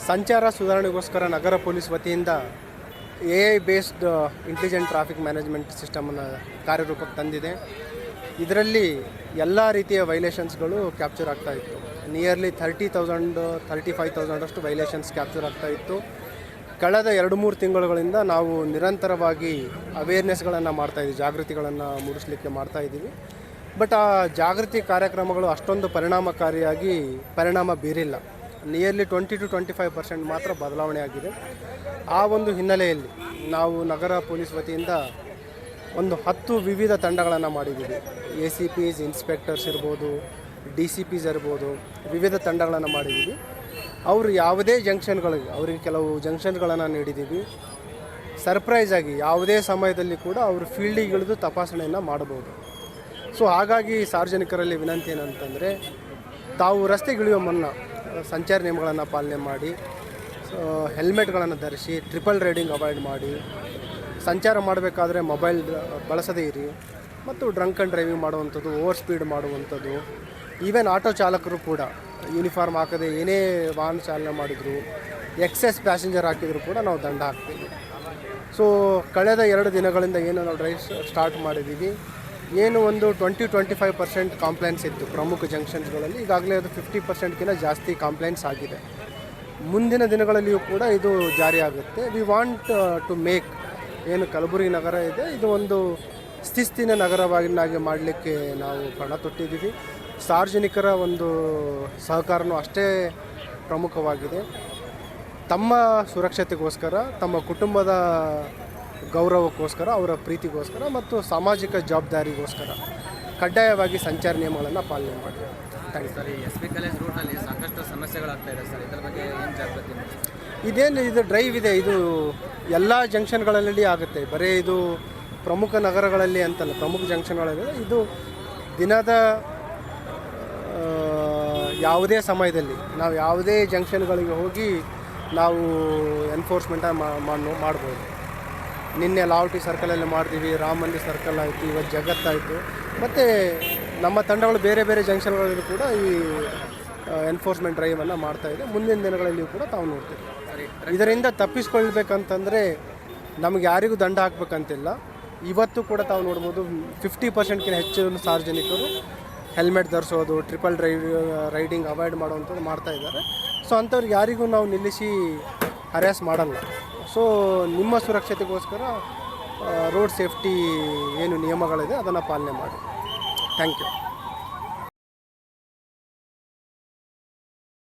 ಸಂಚಾರ ಸುಧಾರಣೆಗೋಸ್ಕರ ನಗರ ಪೊಲೀಸ್ ವತಿಯಿಂದ AI based intelligent traffic management ಸಿಸ್ಟಮನ್ನು ಕಾರ್ಯರೂಪಕ್ಕೆ ತಂದಿದೆ. ಇದರಲ್ಲಿ ಎಲ್ಲ ರೀತಿಯ ವೈಲೇಷನ್ಸ್ಗಳು ಕ್ಯಾಪ್ಚರ್ ಆಗ್ತಾಯಿತ್ತು. ನಿಯರ್ಲಿ 35,000 ಅಷ್ಟು ವೈಲೇಷನ್ಸ್ ಕ್ಯಾಪ್ಚರ್ ಆಗ್ತಾಯಿತ್ತು. ಕಳೆದ 2-3 ತಿಂಗಳುಗಳಿಂದ ನಾವು ನಿರಂತರವಾಗಿ ಅವೇರ್ನೆಸ್ಗಳನ್ನು ಮಾಡ್ತಾಯಿದ್ದೀವಿ, ಜಾಗೃತಿಗಳನ್ನು ಮೂಡಿಸಲಿಕ್ಕೆ ಮಾಡ್ತಾಯಿದ್ದೀವಿ. ಬಟ್ ಆ ಜಾಗೃತಿ ಕಾರ್ಯಕ್ರಮಗಳು ಅಷ್ಟೊಂದು ಪರಿಣಾಮಕಾರಿಯಾಗಿ ಪರಿಣಾಮ ಬೀರಿಲ್ಲ. ನಿಯರ್ಲಿ 20-25% ಮಾತ್ರ ಬದಲಾವಣೆ ಆಗಿದೆ. ಆ ಒಂದು ಹಿನ್ನೆಲೆಯಲ್ಲಿ ನಾವು ನಗರ ಪೊಲೀಸ್ ವತಿಯಿಂದ ಒಂದು 10 ವಿವಿಧ ತಂಡಗಳನ್ನು ಮಾಡಿದ್ದೀವಿ. ACPs, ಇನ್ಸ್ಪೆಕ್ಟರ್ಸ್ ಇರ್ಬೋದು, DCPs ಇರ್ಬೋದು, ವಿವಿಧ ತಂಡಗಳನ್ನು ಮಾಡಿದ್ದೀವಿ. ಅವರು ಯಾವುದೇ ಜಂಕ್ಷನ್ಗಳಿಗೆ ಅವರಿಗೆ ಕೆಲವು ಜಂಕ್ಷನ್ಗಳನ್ನು ನೀಡಿದ್ದೀವಿ. ಸರ್ಪ್ರೈಸ್ ಆಗಿ ಯಾವುದೇ ಸಮಯದಲ್ಲಿ ಕೂಡ ಅವರು ಫೀಲ್ಡಿಗೆ ಇಳಿದು ತಪಾಸಣೆಯನ್ನು ಮಾಡಬಹುದು. ಸೊ ಹಾಗಾಗಿ ಸಾರ್ವಜನಿಕರಲ್ಲಿ ವಿನಂತಿ ಏನಂತಂದರೆ, ತಾವು ರಸ್ತೆಗಿಳಿಯುವ ಮುನ್ನ ಸಂಚಾರ ನಿಯಮಗಳನ್ನು ಪಾಲನೆ ಮಾಡಿ, ಹೆಲ್ಮೆಟ್ಗಳನ್ನು ಧರಿಸಿ, ಟ್ರಿಪಲ್ ರೈಡಿಂಗ್ ಅವಾಯ್ಡ್ ಮಾಡಿ, ಸಂಚಾರ ಮಾಡಬೇಕಾದ್ರೆ ಮೊಬೈಲ್ ಬಳಸದೇ ಇರಿ, ಮತ್ತು ಡ್ರಂಕ್ ಆ್ಯಂಡ್ ಡ್ರೈವಿಂಗ್ ಮಾಡುವಂಥದ್ದು, ಓವರ್ ಸ್ಪೀಡ್ ಮಾಡುವಂಥದ್ದು, ಈವನ್ ಆಟೋ ಚಾಲಕರು ಕೂಡ ಯೂನಿಫಾರ್ಮ್ ಹಾಕದೆ ಏನೇ ವಾಹನ ಚಾಲನೆ ಮಾಡಿದ್ರು, ಎಕ್ಸೆಸ್ ಪ್ಯಾಸೆಂಜರ್ ಹಾಕಿದರೂ ಕೂಡ ನಾವು ದಂಡ ಹಾಕ್ತೀವಿ. ಸೊ ಕಳೆದ 2 ದಿನಗಳಿಂದ ಏನು ನಾವು ಡ್ರೈವ್ ಸ್ಟಾರ್ಟ್ ಮಾಡಿದ್ದೀವಿ, ಏನು ಒಂದು 20-25% ಕಾಂಪ್ಲೇಂಟ್ಸ್ ಇತ್ತು ಪ್ರಮುಖ ಜಂಕ್ಷನ್ಸ್ಗಳಲ್ಲಿ. ಈಗಾಗಲೇ ಅದು 50%ಗಿಂತ ಜಾಸ್ತಿ ಕಾಂಪ್ಲೇಂಟ್ಸ್ ಆಗಿದೆ. ಮುಂದಿನ ದಿನಗಳಲ್ಲಿಯೂ ಕೂಡ ಇದು ಜಾರಿಯಾಗುತ್ತೆ. ವಿ ವಾಂಟ್ ಟು ಮೇಕ್ ಏನು ಕಲಬುರಗಿ ನಗರ ಇದೆ, ಇದು ಒಂದು ಶಿಸ್ತಿನ ನಗರವನ್ನಾಗಿ ಮಾಡಲಿಕ್ಕೆ ನಾವು ಪಣ ತೊಟ್ಟಿದ್ದೀವಿ. ಸಾರ್ವಜನಿಕರ ಒಂದು ಸಹಕಾರನೂ ಅಷ್ಟೇ ಪ್ರಮುಖವಾಗಿದೆ. ತಮ್ಮ ಸುರಕ್ಷತೆಗೋಸ್ಕರ, ತಮ್ಮ ಕುಟುಂಬದ ಗೌರವಕ್ಕೋಸ್ಕರ, ಅವರ ಪ್ರೀತಿಗೋಸ್ಕರ ಮತ್ತು ಸಾಮಾಜಿಕ ಜವಾಬ್ದಾರಿಗೋಸ್ಕರ ಕಡ್ಡಾಯವಾಗಿ ಸಂಚಾರ ನಿಯಮಗಳನ್ನು ಪಾಲನೆ ಮಾಡಿ. Thank you sir. SB college ರೂಟಲ್ಲಿ ಸಾಕಷ್ಟು ಸಮಸ್ಯೆಗಳಾಗ್ತಾ ಇದೆ ಸರ್, ಇದರ ಬಗ್ಗೆ ಏನು ಜಾಗೃತಿ? ಇದು ಡ್ರೈವ್ ಇದೆ, ಇದು ಎಲ್ಲ ಜಂಕ್ಷನ್ಗಳಲ್ಲಿ ಆಗುತ್ತೆ. ಬರೀ ಇದು ಪ್ರಮುಖ ನಗರಗಳಲ್ಲಿ ಅಂತಲ್ಲ, ಪ್ರಮುಖ ಜಂಕ್ಷನ್ಗಳಲ್ಲಿ. ಇದು ದಿನದ ಯಾವುದೇ ಸಮಯದಲ್ಲಿ ನಾವು ಯಾವುದೇ ಜಂಕ್ಷನ್ಗಳಿಗೆ ಹೋಗಿ ನಾವು ಎನ್ಫೋರ್ಸ್ಮೆಂಟ ಮಾಡ್ಬೋದು. ನಿನ್ನೆ ಲಾವಟಿ ಸರ್ಕಲಲ್ಲಿ ಮಾಡ್ತೀವಿ, ರಾಮ ಮಂದಿರ ಸರ್ಕಲ್ ಆಯಿತು, ಇವತ್ತು ಜಗತ್ತಾಯಿತು. ಮತ್ತು ನಮ್ಮ ತಂಡಗಳು ಬೇರೆ ಬೇರೆ ಜಂಕ್ಷನ್ಗಳಲ್ಲಿ ಕೂಡ ಈ ಎನ್ಫೋರ್ಸ್ಮೆಂಟ್ ಡ್ರೈವನ್ನು ಮಾಡ್ತಾಯಿದೆ. ಮುಂದಿನ ದಿನಗಳಲ್ಲಿಯೂ ಕೂಡ ತಾವು ನೋಡ್ತೀವಿ. ಇದರಿಂದ ತಪ್ಪಿಸ್ಕೊಳ್ಬೇಕಂತಂದರೆ ನಮಗೆ ಯಾರಿಗೂ ದಂಡ ಹಾಕಬೇಕಂತಿಲ್ಲ. ಇವತ್ತು ಕೂಡ ತಾವು ನೋಡ್ಬೋದು 50%ಗಿಂತ ಹೆಚ್ಚು ಸಾರ್ವಜನಿಕರು ಹೆಲ್ಮೆಟ್ ಧರಿಸೋದು, ಟ್ರಿಪಲ್ ರೈಡಿಂಗ್ ಅವಾಯ್ಡ್ ಮಾಡುವಂಥದ್ದು ಮಾಡ್ತಾಯಿದ್ದಾರೆ. ಸೊ ಅಂಥವ್ರಿಗೆ ಯಾರಿಗೂ ನಾವು ನಿಲ್ಲಿಸಿ ಹರ್ಯಾಸ್ ಮಾಡಲ್ಲ. ಸೊ ನಿಮ್ಮ ಸುರಕ್ಷತೆಗೋಸ್ಕರ ರೋಡ್ ಸೇಫ್ಟಿ ಏನು ನಿಯಮಗಳಿದೆ ಅದನ್ನು ಪಾಲನೆ ಮಾಡಿ. Thank you.